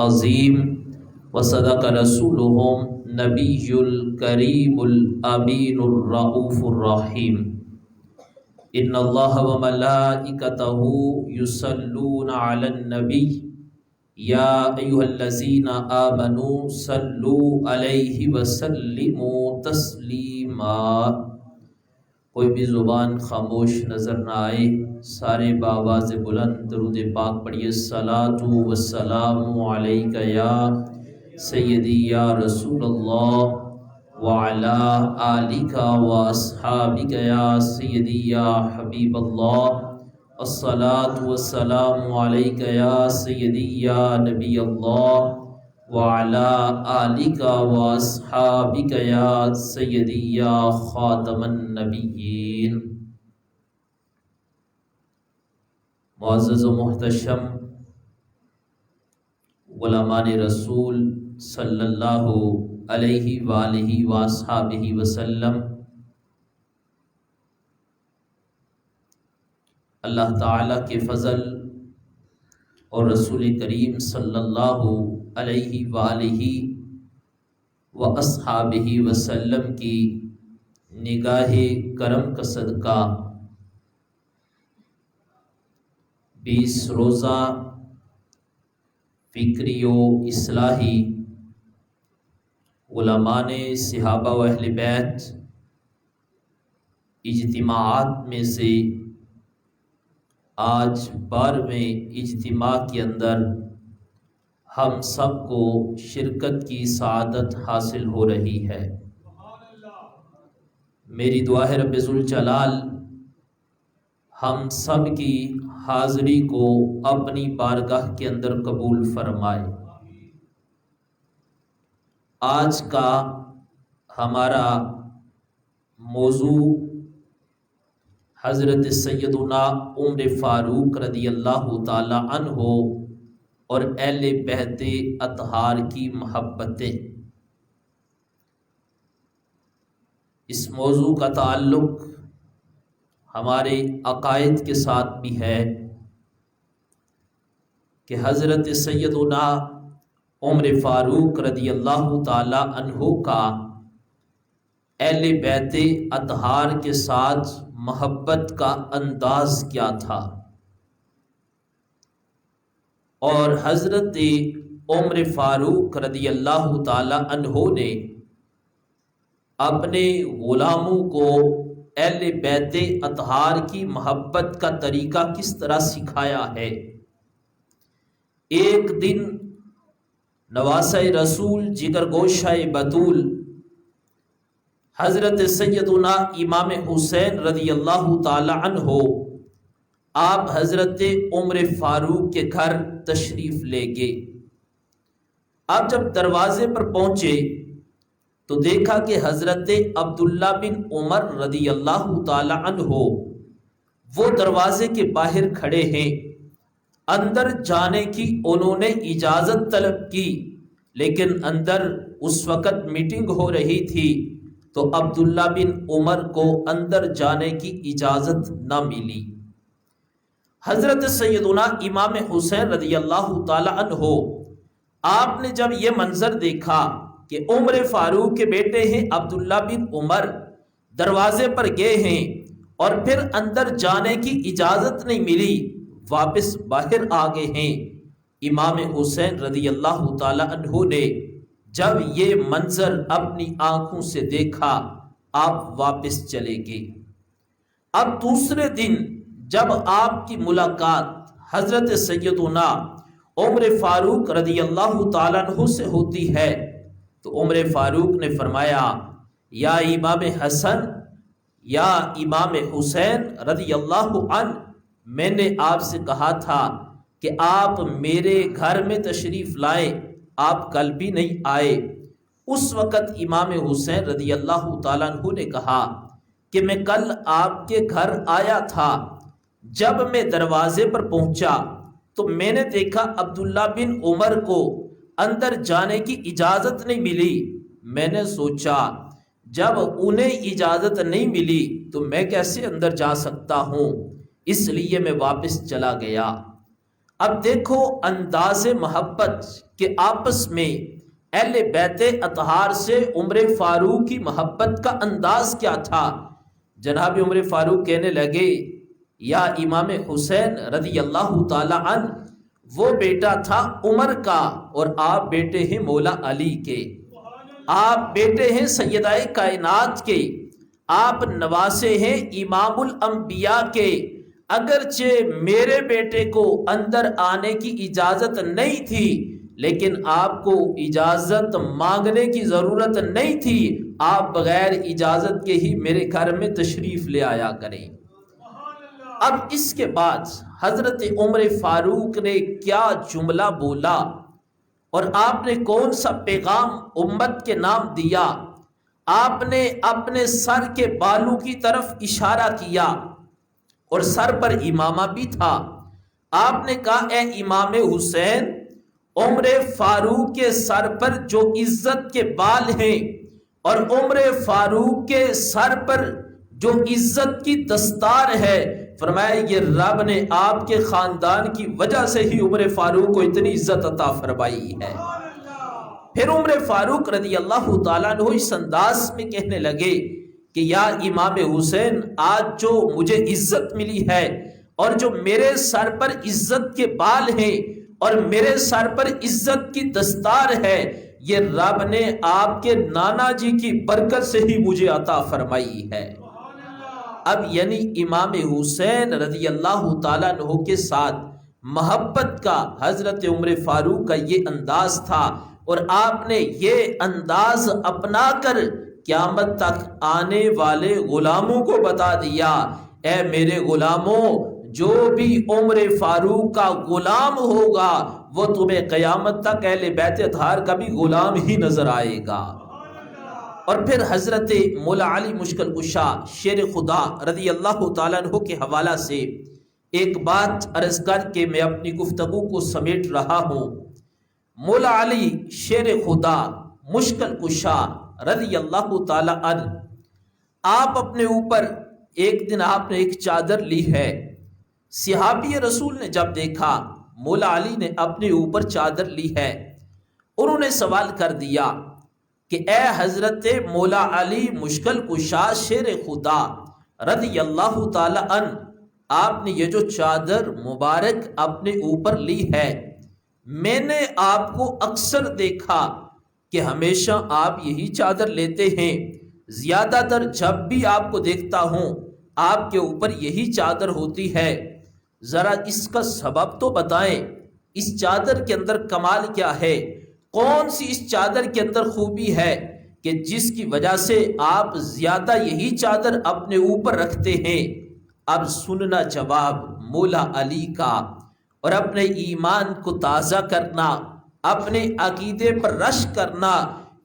عظیم وصدق رسولهم نبی الکریم الامین الرؤوف الرحیم ان اللہ وملائکتہ یصلون علی النبی یا ایھا الذین آمنوا صلوا علیہ وسلموا تسلیما۔ کوئی بھی زبان خاموش نظر نہ آئے، سارے بآواز بلند درود پاک پڑھیے۔ الصلاۃ والسلام علیک یا سیدی یا رسول اللہ وعلی آلک واصحابک یا سیدی یا حبیب اللہ۔ الصلاۃ والسلام علیک یا سیدی یا نبی اللہ وعلی آلک واصحابک یا سیدی یا خاتم النبیین۔ معزز و محتشم غلامان رسول صلی اللہ علیہ وآلہ واصحابہ وسلم، اللہ تعالیٰ کے فضل اور رسول کریم صلی اللہ علیہ وآلہ واصحابہ وسلم کی نگاہ کرم کا صدقہ 20 روزہ فکری و اصلاحی علماء صحابہ و اہل بیت اجتماعات میں سے آج 12ویں اجتماع کے اندر ہم سب کو شرکت کی سعادت حاصل ہو رہی ہے۔ میری دعا ہے رب ذوالجلال ہم سب کی حاضری کو اپنی بارگاہ کے اندر قبول فرمائے۔ آج کا ہمارا موضوع حضرت سیدنا عمر فاروق رضی اللہ تعالی عنہ اور اہل بیت اطہار کی محبتیں۔ اس موضوع کا تعلق ہمارے عقائد کے ساتھ بھی ہے کہ حضرت سیدنا عمر فاروق رضی اللہ تعالی عنہ کا اہل بیت اطہار کے ساتھ محبت کا انداز کیا تھا، اور حضرت عمر فاروق رضی اللہ تعالی عنہ نے اپنے غلاموں کو اہل بیت اطہار کی محبت کا طریقہ کس طرح سکھایا ہے۔ ایک دن نواسہ رسول جگر گوشہ بطول حضرت سیدنا امام حسین رضی اللہ تعالی عنہ آپ حضرت عمر فاروق کے گھر تشریف لے گئے۔ آپ جب دروازے پر پہنچے تو دیکھا کہ حضرت عبداللہ بن عمر رضی اللہ تعالی عنہ وہ دروازے کے باہر کھڑے ہیں۔ اندر جانے کی انہوں نے اجازت طلب کی، لیکن اندر اس وقت میٹنگ ہو رہی تھی تو عبداللہ بن عمر کو اندر جانے کی اجازت نہ ملی۔ حضرت سیدنا امام حسین رضی اللہ تعالی عنہ آپ نے جب یہ منظر دیکھا کہ عمر فاروق کے بیٹے ہیں عبداللہ بن عمر دروازے پر گئے ہیں اور پھر اندر جانے کی اجازت نہیں ملی، واپس باہر آ گئے ہیں، امام حسین رضی اللہ تعالی عنہ نے جب یہ منظر اپنی آنکھوں سے دیکھا آپ واپس چلے گئے۔ اب دوسرے دن جب آپ کی ملاقات حضرت سیدنا عمر فاروق رضی اللہ تعالیٰ عنہ سے ہوتی ہے تو عمر فاروق نے فرمایا، یا امام حسن یا امام حسین رضی اللہ عنہ، میں نے آپ سے کہا تھا کہ آپ میرے گھر میں تشریف لائیں، آپ کل بھی نہیں آئے۔ اس وقت امام حسین رضی اللہ تعالیٰ عنہ نے کہا کہ میں کل آپ کے گھر آیا تھا، جب میں دروازے پر پہنچا تو میں نے دیکھا عبداللہ بن عمر کو اندر جانے کی اجازت نہیں ملی۔ میں نے سوچا جب انہیں اجازت نہیں ملی تو میں کیسے اندر جا سکتا ہوں، اس لیے میں واپس چلا گیا۔ اب دیکھو انداز محبت کہ آپس میں اہل بیت اطہار سے عمر فاروق کی محبت کا انداز کیا تھا۔ جناب عمر فاروق کہنے لگے یا امام حسین رضی اللہ تعالی عنہ، وہ بیٹا تھا عمر کا اور آپ بیٹے ہیں مولا علی کے، آپ بیٹے ہیں سیدہ کائنات کے، آپ نواسے ہیں امام الانبیاء کے۔ اگرچہ میرے بیٹے کو اندر آنے کی اجازت نہیں تھی، لیکن آپ کو اجازت مانگنے کی ضرورت نہیں تھی، آپ بغیر اجازت کے ہی میرے گھر میں تشریف لے آیا کریں۔ اب اس کے بعد حضرت عمر فاروق نے کیا جملہ بولا اور آپ نے کون سا پیغام امت کے نام دیا؟ آپ نے اپنے سر کے بالوں کی طرف اشارہ کیا اور سر پر امامہ بھی تھا۔ آپ نے کہا اے امام حسین، عمر فاروق کے سر پر جو عزت کے بال ہیں اور عمر فاروق کے سر پر جو عزت کی دستار ہے، فرمایا یہ رب نے آپ کے خاندان کی وجہ سے ہی عمر فاروق کو اتنی عزت عطا فرمائی ہے۔ پھر عمر فاروق رضی اللہ تعالیٰ عنہ اس انداز میں کہنے لگے کہ یا امام حسین، آج جو مجھے عزت ملی ہے اور جو میرے سر پر عزت کے بال ہیں اور میرے سر پر عزت کی دستار ہے، یہ رب نے آپ کے نانا جی کی برکت سے ہی مجھے عطا فرمائی ہے۔ اب یعنی امام حسین رضی اللہ تعالیٰ عنہ کے ساتھ محبت کا حضرت عمر فاروق کا یہ انداز تھا، اور آپ نے یہ انداز اپنا کر قیامت تک آنے والے غلاموں کو بتا دیا، اے میرے غلاموں، جو بھی عمر فاروق کا غلام ہوگا وہ تمہیں قیامت تک اہل بیت اطہار کا بھی غلام ہی نظر آئے گا۔ اور پھر حضرت مولا علی مشکل کشا شیر خدا رضی اللہ تعالیٰ عنہ کے حوالہ سے ایک بات عرض کر کے میں اپنی گفتگو کو سمیٹ رہا ہوں۔ مولا علی شیر خدا مشکل کشا رضی اللہ تعالیٰ عنہ، آپ اپنے اوپر ایک دن آپ نے ایک چادر لی ہے۔ صحابی رسول نے جب دیکھا مولا علی نے اپنے اوپر چادر لی ہے، انہوں نے سوال کر دیا کہ اے حضرت مولا علی مشکل کشا شیر خدا رضی اللہ تعالی عنہ، آپ نے یہ جو چادر مبارک اپنے اوپر لی ہے، میں نے آپ کو اکثر دیکھا کہ ہمیشہ آپ یہی چادر لیتے ہیں، زیادہ تر جب بھی آپ کو دیکھتا ہوں آپ کے اوپر یہی چادر ہوتی ہے، ذرا اس کا سبب تو بتائیں، اس چادر کے اندر کمال کیا ہے؟ کون سی اس چادر کے اندر خوبی ہے کہ جس کی وجہ سے آپ زیادہ یہی چادر اپنے اوپر رکھتے ہیں؟ اب سننا جواب مولا علی کا، اور اپنے ایمان کو تازہ کرنا، اپنے عقیدے پر رشک کرنا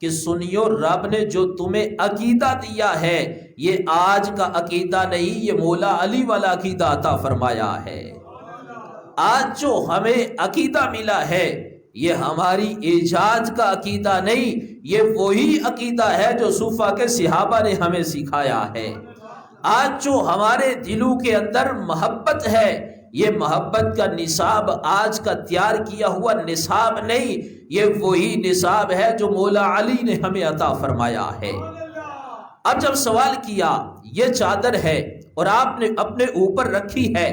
کہ سنیو، رب نے جو تمہیں عقیدہ دیا ہے یہ آج کا عقیدہ نہیں، یہ مولا علی والا عقیدہ عطا فرمایا ہے۔ آج جو ہمیں عقیدہ ملا ہے یہ ہماری ایجاد کا عقیدہ نہیں، یہ وہی عقیدہ ہے جو صوفہ کے صحابہ نے ہمیں سکھایا ہے۔ آج جو ہمارے دلوں کے اندر محبت ہے، یہ محبت کا نصاب آج کا تیار کیا ہوا نصاب نہیں، یہ وہی نصاب ہے جو مولا علی نے ہمیں عطا فرمایا ہے۔ اب جب سوال کیا یہ چادر ہے اور آپ نے اپنے اوپر رکھی ہے،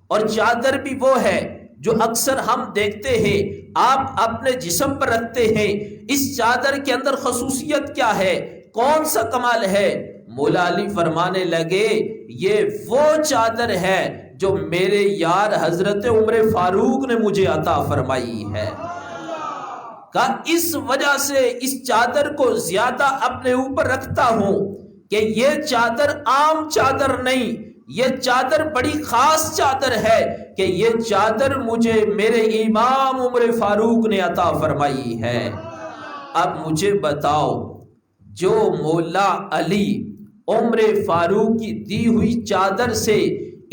اور چادر بھی وہ ہے جو اکثر ہم دیکھتے ہیں آپ اپنے جسم پر رکھتے ہیں، اس چادر کے اندر خصوصیت کیا ہے؟ کون سا کمال ہے؟ مولا علی فرمانے لگے یہ وہ چادر ہے جو میرے یار حضرت عمر فاروق نے مجھے عطا فرمائی ہے۔ کہا اس وجہ سے اس چادر کو زیادہ اپنے اوپر رکھتا ہوں کہ یہ چادر عام چادر نہیں، یہ چادر بڑی خاص چادر ہے کہ یہ چادر مجھے میرے امام عمر فاروق نے عطا فرمائی ہے۔ اب مجھے بتاؤ، جو مولا علی عمر فاروق کی دی ہوئی چادر سے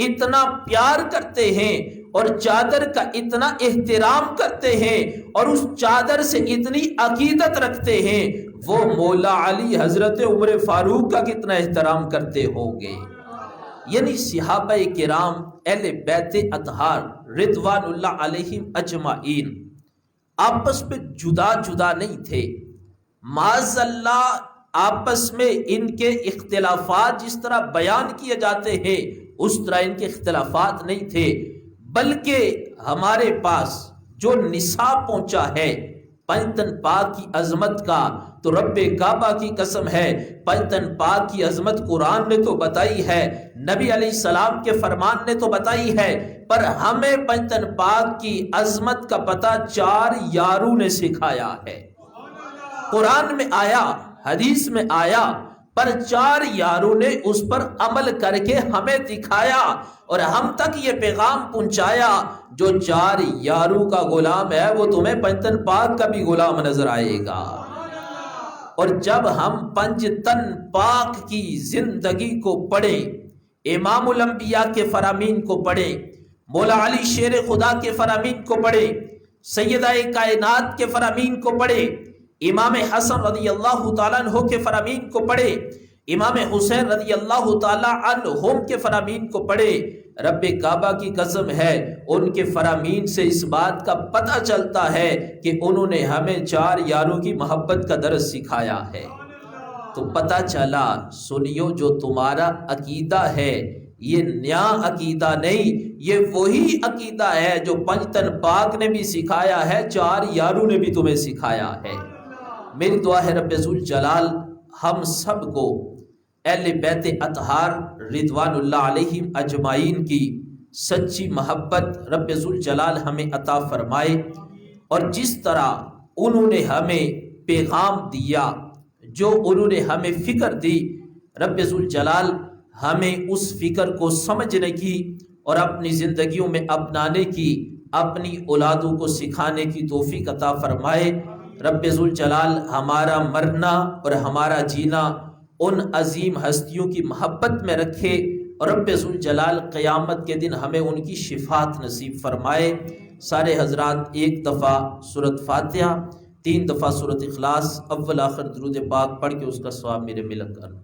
اتنا پیار کرتے ہیں اور چادر کا اتنا احترام کرتے ہیں اور اس چادر سے اتنی عقیدت رکھتے ہیں، وہ مولا علی حضرت عمر فاروق کا کتنا احترام کرتے ہوں گے۔ یعنی صحابہ کرام اہل بیت اطہار رضوان اللہ علیہم اجمعین آپس میں جدا جدا نہیں تھے. معاذ اللہ آپس میں ان کے اختلافات جس طرح بیان کیے جاتے ہیں اس طرح ان کے اختلافات نہیں تھے، بلکہ ہمارے پاس جو نصاب پہنچا ہے پنجتن پاک کی عظمت کا، تو رب کعبہ کی قسم ہے پنجتن پاک کی عظمت قرآن نے تو بتائی ہے، نبی علیہ السلام کے فرمان نے تو بتائی ہے، پر ہمیں پنجتن پاک کی عظمت کا پتہ 4 یاروں نے سکھایا ہے. قرآن میں آیا، حدیث میں آیا، پر 4 یاروں نے اس پر عمل کر کے ہمیں دکھایا اور ہم تک یہ پیغام پہنچایا. جو 4 یاروں کا غلام ہے وہ تمہیں پنجتن پاک کا بھی غلام نظر آئے گا. اور جب ہم پنجتن پاک کی زندگی کو پڑھیں، امام الانبیاء کے فرامین کو پڑھیں، مولا علی شیر خدا کے فرامین کو پڑھیں، سیدہ کائنات کے فرامین کو پڑھیں، امام حسن رضی اللہ تعالیٰ عنہ کے فرامین کو پڑھے، امام حسین رضی اللہ تعالیٰ عنہم کے فرامین کو پڑھے، رب کعبہ کی قسم ہے ان کے فرامین سے اس بات کا پتہ چلتا ہے کہ انہوں نے ہمیں 4 یاروں کی محبت کا درس سکھایا ہے. تو پتہ چلا سنیو جو تمہارا عقیدہ ہے یہ نیا عقیدہ نہیں، یہ وہی عقیدہ ہے جو پنجتن پاک نے بھی سکھایا ہے، 4 یاروں نے بھی تمہیں سکھایا ہے. میری دعا ہے رب ذوالجلال ہم سب کو اہل بیت اطہار رضوان اللہ علیہم اجمعین کی سچی محبت رب ذوالجلال ہمیں عطا فرمائے، اور جس طرح انہوں نے ہمیں پیغام دیا، جو انہوں نے ہمیں فکر دی، رب ذوالجلال ہمیں اس فکر کو سمجھنے کی اور اپنی زندگیوں میں اپنانے کی، اپنی اولادوں کو سکھانے کی توفیق عطا فرمائے. رب ذوالجلال ہمارا مرنا اور ہمارا جینا ان عظیم ہستیوں کی محبت میں رکھے، اور رب ذوالجلال قیامت کے دن ہمیں ان کی شفاعت نصیب فرمائے. سارے حضرات ایک دفعہ سورۃ فاتحہ، 3 دفعہ سورۃ اخلاص، اول آخر درود پاک پڑھ کے اس کا ثواب میرے ملک کرنا.